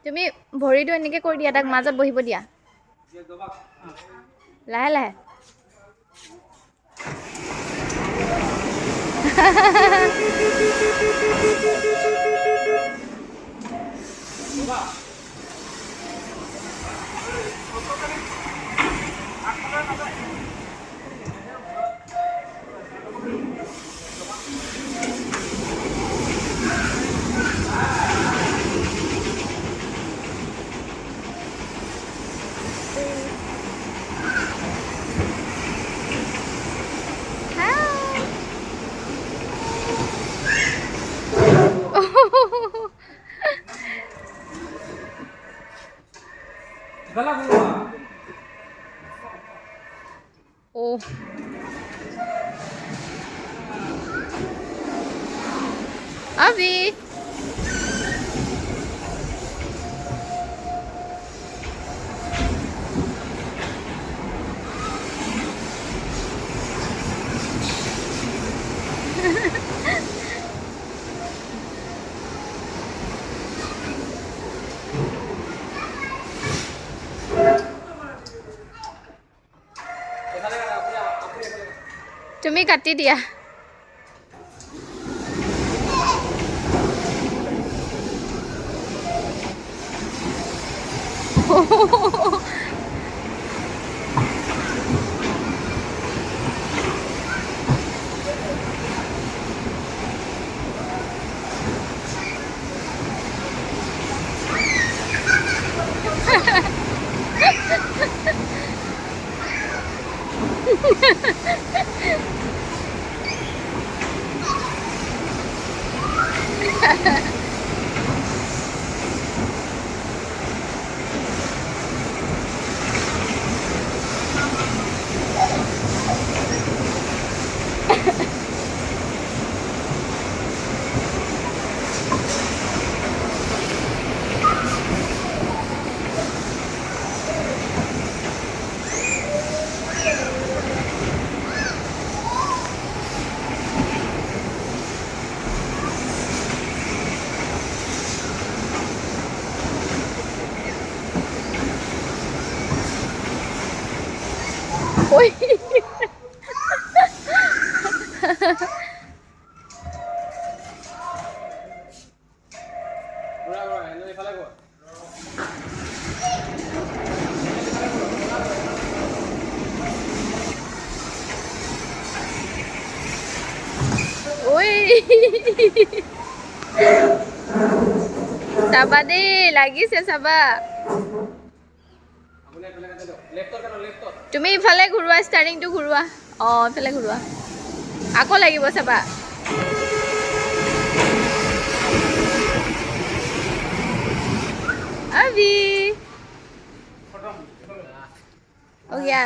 তুমি ভৰিটো এনেকে কৰি দিয়া, তাক মাজত বহিব দিয়া, লাহে লাহে। Oh. Avi. তুমি কাটি দিয়া। Oi. Oi. Sabar deh, lagi saya sabar. তুমি ইফালে ঘুৰুৱা, ষ্টাৰিংটো ঘুৰুৱা। অঁ, ইফালে ঘুৰুৱা, আকৌ লাগিব চাবা। আবি, oh ya.